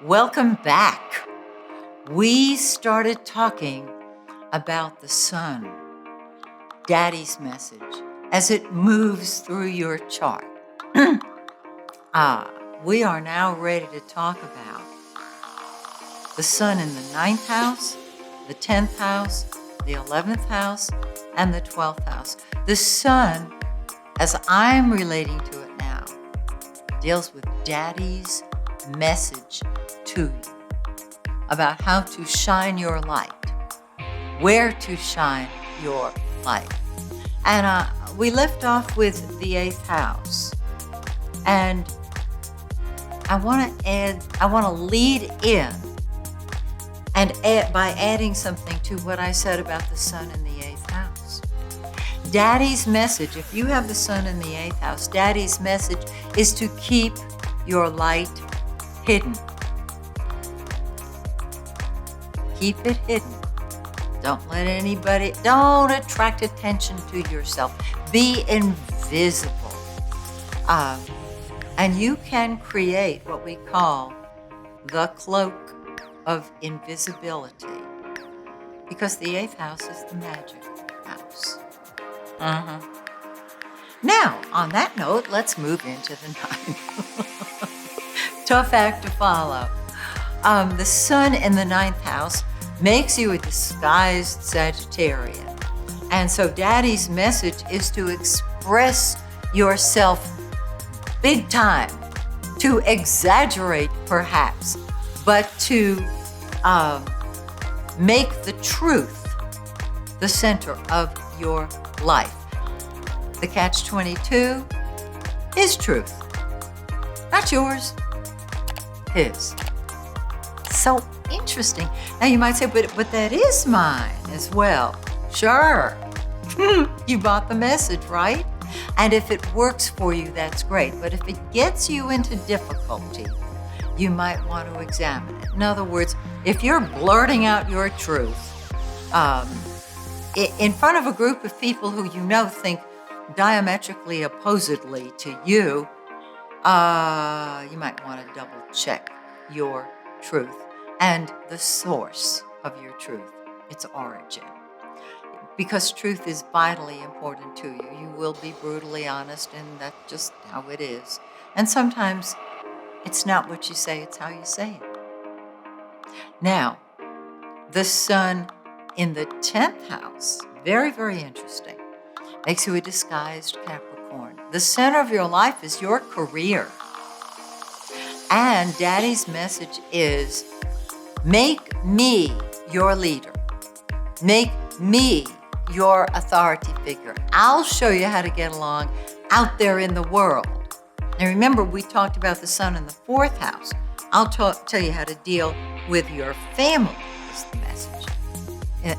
Welcome back. We started talking about the sun, Daddy's message, as it moves through your chart. We are now ready to talk about the sun in the 9th house, the 10th house, the 11th house, and the 12th house. The sun, as I'm relating to it now, deals with Daddy's message to you about how to shine your light, where to shine your light. And we left off with the 8th house. And I want to lead in and add, by adding something to what I said about the sun in the 8th house. Daddy's message, if you have the sun in the 8th house, Daddy's message is to keep your light hidden. Keep it hidden. Don't let anybody, don't attract attention to yourself. Be invisible. And you can create what we call the cloak of invisibility, because the 8th house is the magic house. Now, on that note, let's move into the 9th. Tough act to follow. The sun in the 9th house makes you a disguised Sagittarian. And so Daddy's message is to express yourself big time, to exaggerate perhaps, but to make the truth the center of your life. The catch-22 is truth. Not yours, his. So interesting. Now you might say, but that is mine as well. Sure. You bought the message, right? And if it works for you, that's great. But if it gets you into difficulty, you might want to examine it. In other words, if you're blurting out your truth in front of a group of people who you know think diametrically opposedly to you, you might want to double check your truth and the source of your truth, its origin. Because truth is vitally important to you. You will be brutally honest, and that's just how it is. And sometimes it's not what you say, it's how you say it. Now, the sun in the 10th house, very, very interesting, makes you a disguised Capricorn. The center of your life is your career. And Daddy's message is, make me your leader. Make me your authority figure. I'll show you how to get along out there in the world. Now remember, we talked about the sun in the 4th house. I'll tell you how to deal with your family, is the message.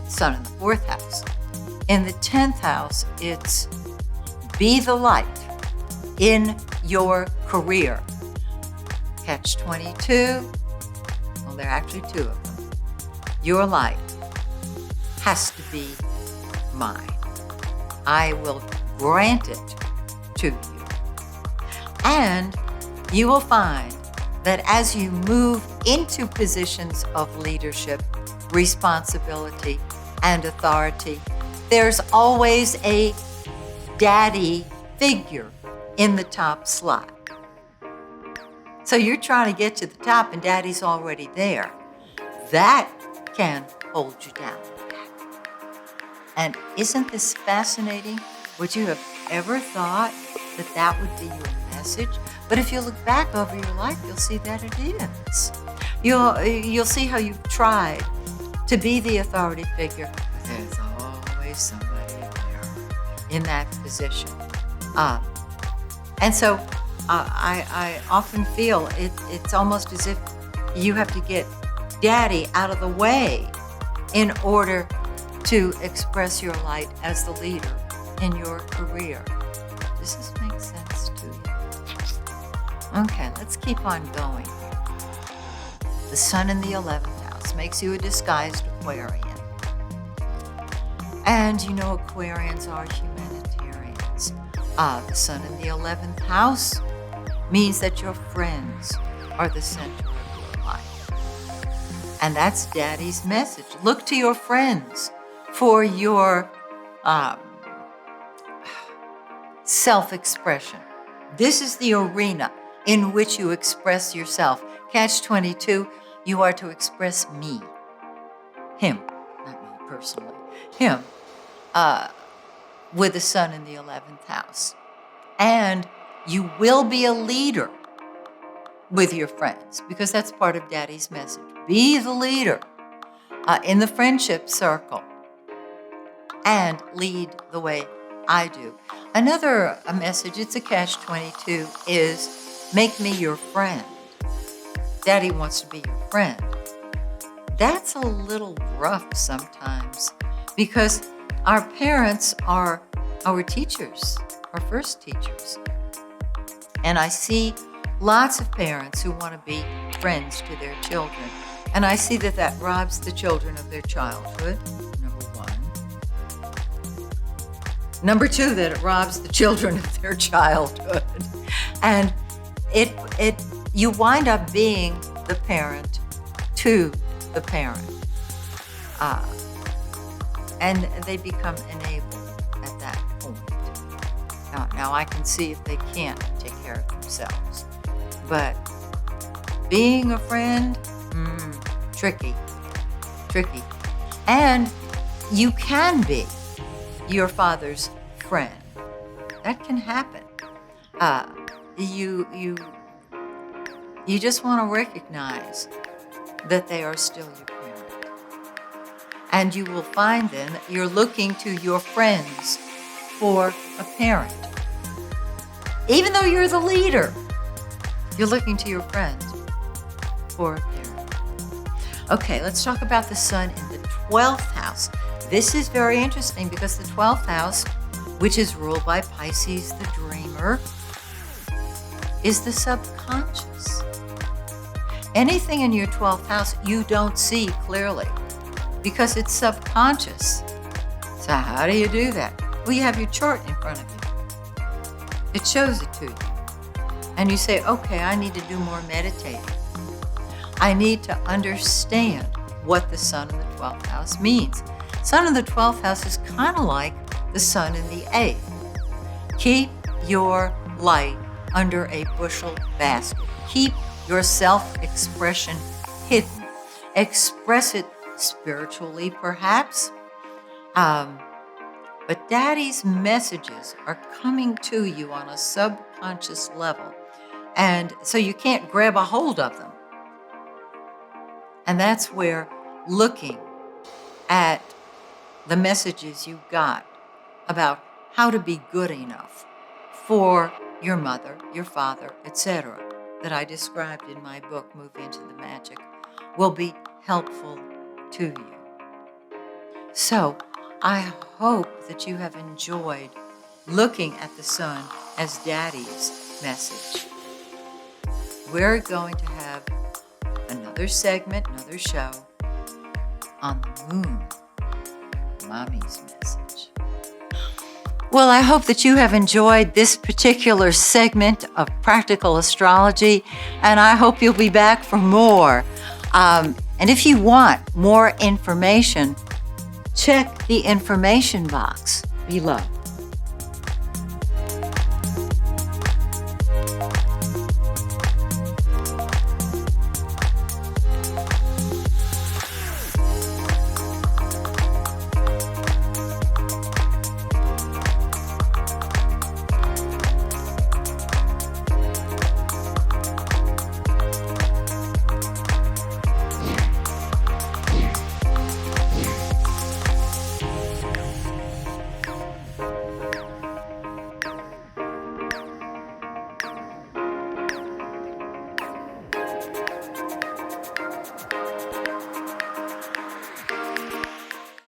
Sun in the 4th house. In the 10th house, it's be the light in your career. Catch-22, well, there are actually 2 of them. Your light has to be mine. I will grant it to you. And you will find that as you move into positions of leadership, responsibility, and authority, there's always a daddy figure in the top slot. So you're trying to get to the top and Daddy's already there. That can hold you down. And isn't this fascinating? Would you have ever thought that that would be your message? But if you look back over your life, you'll see that it is. You'll see how you've tried to be the authority figure. There's always somebody there in that position. And so I often feel it's almost as if you have to get Daddy out of the way in order to express your light as the leader in your career. Does this make sense to you? Okay, let's keep on going here. The sun in the 11th house makes you a disguised Aquarian. And you know Aquarians are humanitarians. The sun in the 11th house means that your friends are the center of your life. And that's Daddy's message. Look to your friends for your self-expression. This is the arena in which you express yourself. Catch-22, you are to express me. Him, not me personally. Him, with the sun in the 11th house. And you will be a leader with your friends, because that's part of Daddy's message. Be the leader in the friendship circle and lead the way I do. Another message, it's a catch-22, is make me your friend. Daddy wants to be your friend. That's a little rough sometimes, because our parents are our teachers, our first teachers. And I see lots of parents who want to be friends to their children. And I see that that robs the children of their childhood, number one. Number two, that it robs the children of their childhood. And you wind up being the parent to the parent. And they become enabled at that point. Now I can see if they can't take care of themselves. But being a friend, tricky. And you can be your father's friend. That can happen. You just want to recognize that they are still your parent. And you will find then that you're looking to your friends for a parent. Even though you're the leader, you're looking to your friends for a parent. Okay, let's talk about the sun in the 12th house. This is very interesting because the 12th house, which is ruled by Pisces, the dreamer, is the subconscious. Anything in your 12th house you don't see clearly because it's subconscious. So how do you do that? Well, you have your chart in front of you. It shows it to you. And you say, okay, I need to do more meditating. I need to understand what the sun in the 12th house means. Sun in the 12th house is kind of like the sun in the 8th. Keep your light under a bushel basket. Keep your self-expression hidden. Express it spiritually, perhaps. But Daddy's messages are coming to you on a subconscious level. And so you can't grab a hold of them. And that's where looking at the messages you got about how to be good enough for your mother, your father, etc., that I described in my book, Move Into the Magic, will be helpful to you. So I hope that you have enjoyed looking at the sun as Daddy's message. We're going to have another segment, another show on the moon, Mommy's message. Well, I hope that you have enjoyed this particular segment of Practical Astrology, and I hope you'll be back for more. And if you want more information, check the information box below.